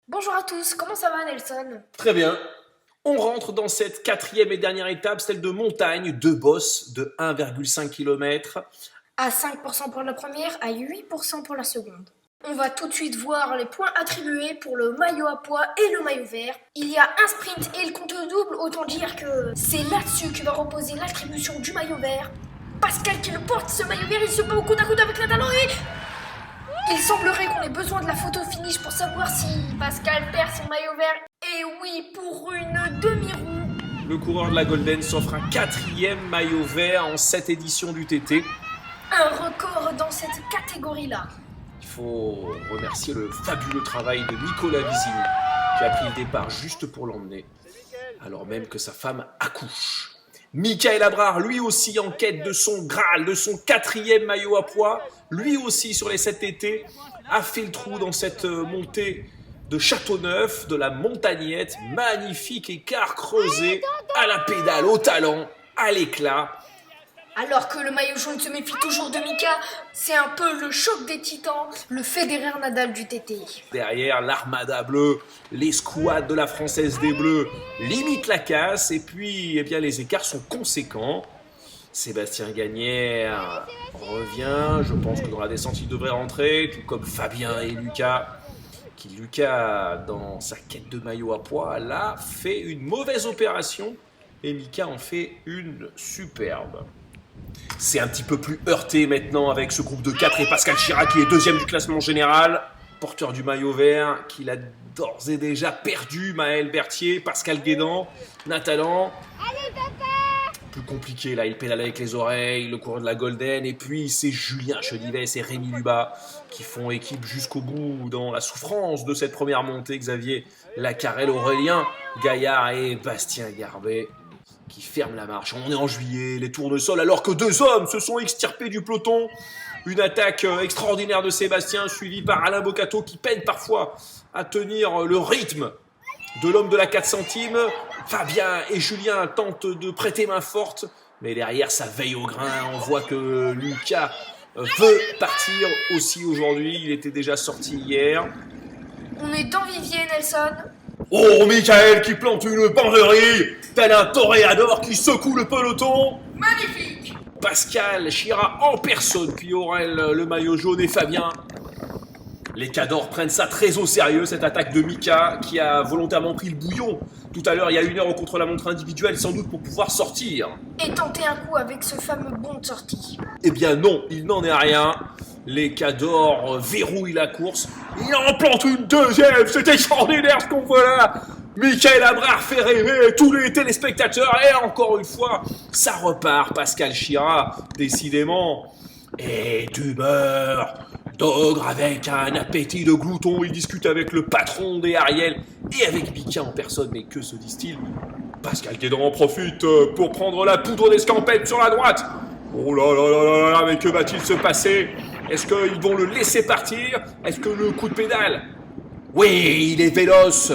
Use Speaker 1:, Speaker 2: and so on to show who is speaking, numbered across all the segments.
Speaker 1: Bonjour à tous, comment ça va Nelson?
Speaker 2: Très bien. On rentre dans cette quatrième et dernière étape, celle de montagne, deux bosses de 1,5 km.
Speaker 1: À 5% pour la première, à 8% pour la seconde. On va tout de suite voir les points attribués pour le maillot à pois et le maillot vert. Il y a un sprint et le compte double, autant dire que c'est là-dessus que va reposer l'attribution du maillot vert. Pascal qui le porte, ce maillot vert, il se bat au coude à coude avec Nathan et... Il semblerait qu'on ait besoin de la photo finish pour savoir si Pascal perd son maillot vert. Et oui, pour une demi-roue.
Speaker 2: Le coureur de la Golden s'offre un quatrième maillot vert en cette édition du TT.
Speaker 1: Un record dans cette catégorie-là.
Speaker 2: Il faut remercier le fabuleux travail de Nicolas Visini, qui a pris le départ juste pour l'emmener, alors même que sa femme accouche. Mikael Abrard, lui aussi en quête de son Graal, de son quatrième maillot à pois, lui aussi sur les 7 TT, a fait le trou dans cette montée de Châteauneuf, de la Montagnette, magnifique écart creusé, à la pédale, au talent, à l'éclat.
Speaker 1: Alors que le maillot jaune se méfie toujours de Mika, c'est un peu le choc des titans, le Federer Nadal du TT.
Speaker 2: Derrière, l'armada bleue, les squads de la Française des Bleus limitent la casse et puis les écarts sont conséquents. Sébastien Gagnère revient, je pense que dans la descente il devrait rentrer, tout comme Fabien et Lucas. Lucas, dans sa quête de maillot à pois, là, fait une mauvaise opération et Mika en fait une superbe. C'est un petit peu plus heurté maintenant avec ce groupe de 4 et Pascal Chirac qui est deuxième du classement général, porteur du maillot vert, qu'il a d'ores et déjà perdu. Maël Berthier, Pascal Guédan, Nathalan. Plus compliqué là, il pédale avec les oreilles, le coureur de la Golden, et puis c'est Julien Chedivet et Rémi Lubat qui font équipe jusqu'au bout dans la souffrance de cette première montée. Xavier Lacarelle, Aurélien Gaillard et Bastien Garbet qui ferment la marche. On est en juillet, les tournesols, alors que deux hommes se sont extirpés du peloton. Une attaque extraordinaire de Sébastien, suivie par Alain Bocato, qui peine parfois à tenir le rythme de l'homme de la 4 centimes. Fabien et Julien tentent de prêter main forte, mais derrière, ça veille au grain. On voit que Lucas veut partir aussi aujourd'hui. Il était déjà sorti hier.
Speaker 1: On est dans Vivier, Nelson.
Speaker 2: Oh, Michael qui plante une banderie, tel un toréador qui secoue le peloton.
Speaker 1: Magnifique.
Speaker 2: Pascal Chirac en personne, puis Aurel le maillot jaune et Fabien. Les cadors prennent ça très au sérieux, cette attaque de Mika qui a volontairement pris le bouillon. Tout à l'heure, il y a une heure au contre-la-montre individuelle, sans doute pour pouvoir sortir.
Speaker 1: Et tenter un coup avec ce fameux bon de sortie.
Speaker 2: Eh bien non, il n'en est rien. Les cadors verrouillent la course. Il en plante une deuxième, c'est extraordinaire ce qu'on voit là. Mikael Abrard fait rêver tous les téléspectateurs. Et encore une fois, ça repart. Pascal Chirac, décidément, est d'humeur. D'ogre avec un appétit de glouton. Il discute avec le patron des Ariel et avec Mika en personne. Mais que se disent-ils? Pascal Guédan en profite pour prendre la poudre d'escampette sur la droite. Oh là là là là là, mais que va-t-il se passer? Est-ce qu'ils vont le laisser partir? Est-ce que le coup de pédale? Oui, il est véloce,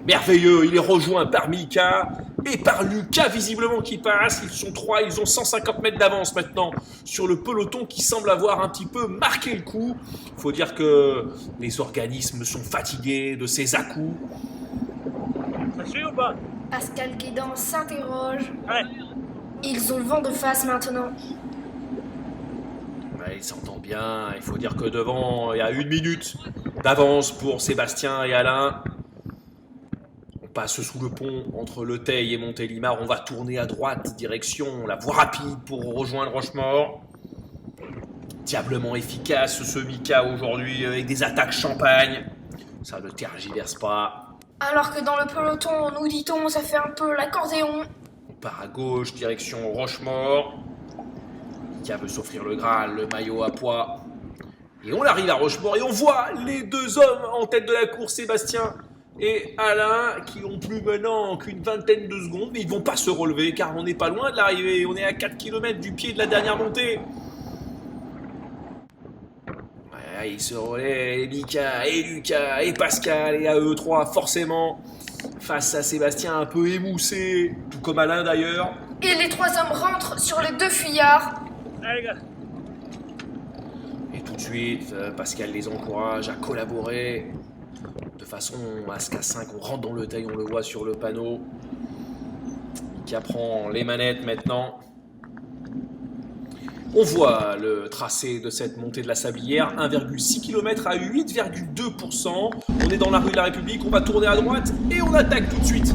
Speaker 2: merveilleux, il est rejoint par Mika et par Lucas visiblement qui passe. Ils sont trois, ils ont 150 mètres d'avance maintenant sur le peloton qui semble avoir un petit peu marqué le coup. Il faut dire que les organismes sont fatigués de ces à-coups.
Speaker 3: Ça suit ou pas?
Speaker 1: Pascal Guédan s'interroge.
Speaker 3: Ouais.
Speaker 1: Ils ont le vent de face maintenant.
Speaker 2: Ouais, il s'entend bien, il faut dire que devant, il y a 1 minute d'avance pour Sébastien et Alain. On passe sous le pont entre Le Teil et Montélimar, on va tourner à droite, direction la voie rapide pour rejoindre Rochemaure. Diablement efficace ce Mika aujourd'hui avec des attaques champagne. Ça ne tergiverse pas.
Speaker 1: Alors que dans le peloton, nous dit-on, ça fait un peu l'accordéon.
Speaker 2: On part à gauche, direction Rochemaure. Mika veut s'offrir le Graal, le maillot à pois. Et on arrive à Rochemaure et on voit les deux hommes en tête de la course, Sébastien et Alain, qui ont plus maintenant qu'une vingtaine de secondes, mais ils vont pas se relever car on n'est pas loin de l'arrivée. On est à 4 km du pied de la dernière montée. Ouais, ils se relaient, Mika et Lucas et Pascal, et à eux trois, forcément, face à Sébastien un peu émoussé, tout comme Alain d'ailleurs.
Speaker 1: Et les trois hommes rentrent sur les deux fuyards.
Speaker 3: Allez les gars.
Speaker 2: Et tout de suite, Pascal les encourage à collaborer. de façon à ce qu'à 5, on rentre dans le taille, on le voit sur le panneau. Mika prend les manettes maintenant. On voit le tracé de cette montée de la Sablière, 1,6 km à 8,2%. On est dans la rue de la République, on va tourner à droite et on attaque tout de suite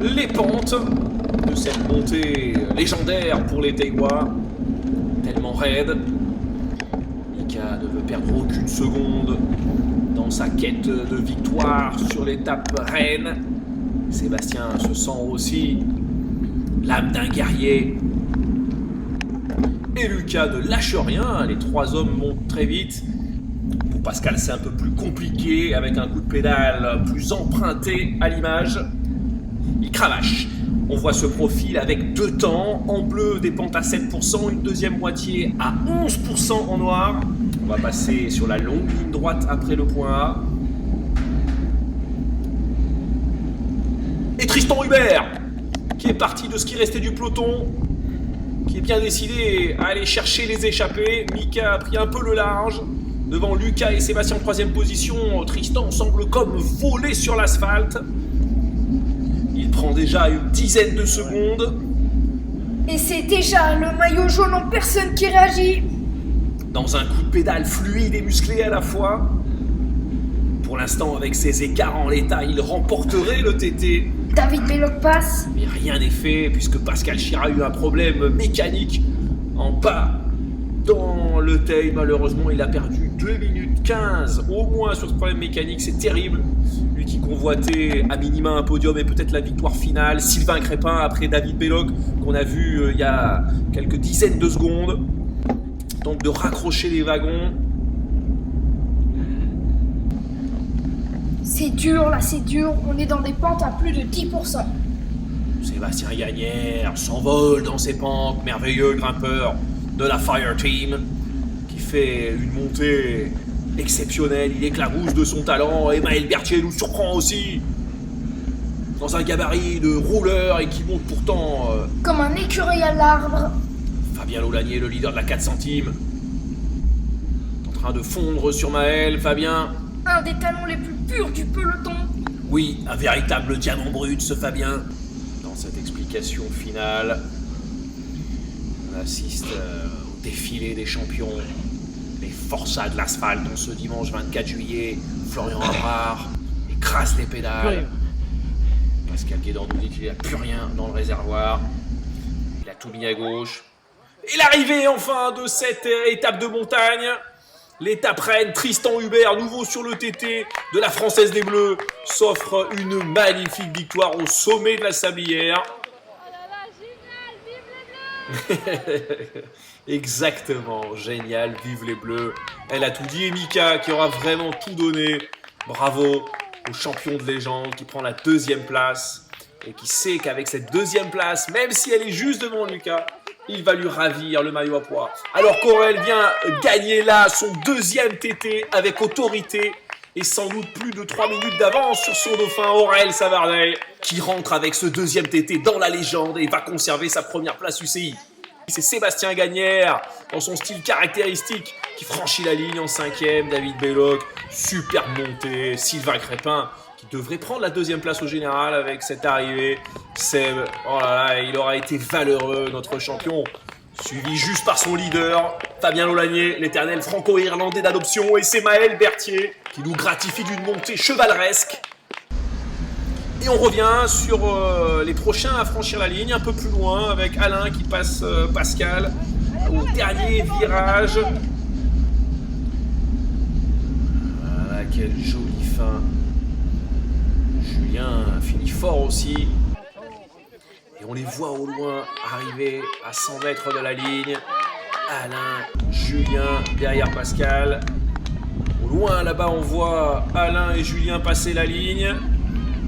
Speaker 2: les pentes de cette montée légendaire pour les Taïwa, tellement raide. Mika ne veut perdre aucune seconde dans sa quête de victoire sur l'étape reine. Sébastien se sent aussi l'âme d'un guerrier. Et Lucas ne lâche rien, les trois hommes montent très vite. Pour Pascal, c'est un peu plus compliqué, avec un coup de pédale plus emprunté à l'image. Il cravache. On voit ce profil avec 2 temps, en bleu des pentes à 7%, une deuxième moitié à 11% en noir. On va passer sur la longue ligne droite après le point A. Et Tristan Hubert, qui est parti de ce qui restait du peloton, qui est bien décidé à aller chercher les échappés. Mika a pris un peu le large. Devant Lucas et Sébastien en 3e position, Tristan semble comme voler sur l'asphalte. Il prend déjà une dizaine de secondes.
Speaker 1: Et c'est déjà le maillot jaune en personne qui réagit.
Speaker 2: Dans un coup de pédale fluide et musclé à la fois. Pour l'instant, avec ses écarts en l'état, il remporterait le TT.
Speaker 1: David Belloc passe.
Speaker 2: Mais rien n'est fait puisque Pascal Chira a eu un problème mécanique en bas dans le tail. Malheureusement, il a perdu 2 minutes 15 au moins sur ce problème mécanique. C'est terrible. Lui qui convoitait à minima un podium et peut-être la victoire finale. Sylvain Crépin après David Belloc qu'on a vu il y a quelques dizaines de secondes. Donc de raccrocher les wagons.
Speaker 1: C'est dur, là, c'est dur. On est dans des pentes à plus de 10%.
Speaker 2: Sébastien Gagnère s'envole dans ses pentes, merveilleux grimpeur de la Fire Team, qui fait une montée exceptionnelle. Il éclabousse de son talent. Et Maël Berthier nous surprend aussi, dans un gabarit de rouleur et qui monte pourtant...
Speaker 1: Comme un écureuil à l'arbre.
Speaker 2: Fabien Laulanier, le leader de la 4 centimes, en train de fondre sur Maël. Fabien...
Speaker 1: Un des talons les plus purs du peloton.
Speaker 2: Oui, un véritable diamant brut, ce Fabien. Dans cette explication finale, on assiste au défilé des champions, les forçats de l'asphalte. Ce dimanche 24 juillet, Florian Abrard écrase les pédales. Pascal Guédan nous dit qu'il n'y a plus rien dans le réservoir. Il a tout mis à gauche. Et l'arrivée enfin de cette étape de montagne. L'étape reine, Tristan Hubert, nouveau sur le TT de la Française des Bleus, s'offre une magnifique victoire au sommet de la Sablière. Exactement, génial, vive les Bleus. Elle a tout dit et Mika qui aura vraiment tout donné. Bravo au champion de légende qui prend la 2e place et qui sait qu'avec cette 2e place, même si elle est juste devant Lucas, il va lui ravir le maillot à pois. Alors qu'Aurel vient gagner là son 2e TT avec autorité et sans doute plus de 3 minutes d'avance sur son dauphin Aurel Savardey qui rentre avec ce 2e TT dans la légende et va conserver sa première place UCI. C'est Sébastien Gagnère dans son style caractéristique qui franchit la ligne en 5e. David Belloc, superbe montée. Sylvain Crépin qui devrait prendre la 2e place au général avec cette arrivée. Seb, oh là là, il aura été valeureux, notre champion, suivi juste par son leader, Fabien Laulanier, l'éternel franco-irlandais d'adoption, et c'est Maël Berthier qui nous gratifie d'une montée chevaleresque. Et on revient sur les prochains à franchir la ligne, un peu plus loin, avec Alain qui passe Pascal au dernier virage. Voilà, quelle jolie fin. Julien finit fort aussi. Et on les voit au loin arriver à 100 mètres de la ligne. Alain, Julien derrière Pascal. Au loin là-bas on voit Alain et Julien passer la ligne.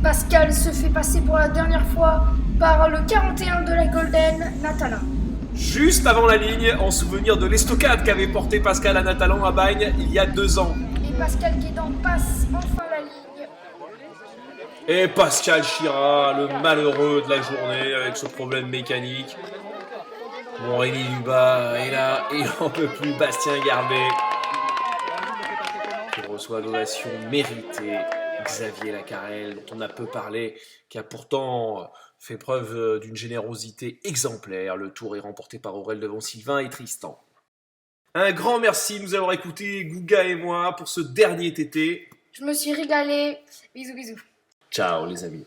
Speaker 1: Pascal se fait passer pour la dernière fois par le 41 de la Golden, Natalan.
Speaker 2: Juste avant la ligne, en souvenir de l'estocade qu'avait porté Pascal à Natalan à Bagne il y a 2 ans.
Speaker 1: Et Pascal Guédan passe enfin la ligne.
Speaker 2: Et Pascal Chira, le malheureux de la journée avec ce problème mécanique. Bon, Rémi Lubat est là, et il n'en peut plus, Bastien Garbet. Qui reçoit l'ovation méritée Xavier Lacarelle, dont on a peu parlé, qui a pourtant fait preuve d'une générosité exemplaire. Le tour est remporté par Aurel devant Sylvain et Tristan. Un grand merci de nous avoir écoutés, Gouga et moi, pour ce dernier TT.
Speaker 1: Je me suis régalé. Bisous, bisous.
Speaker 2: Ciao les amis.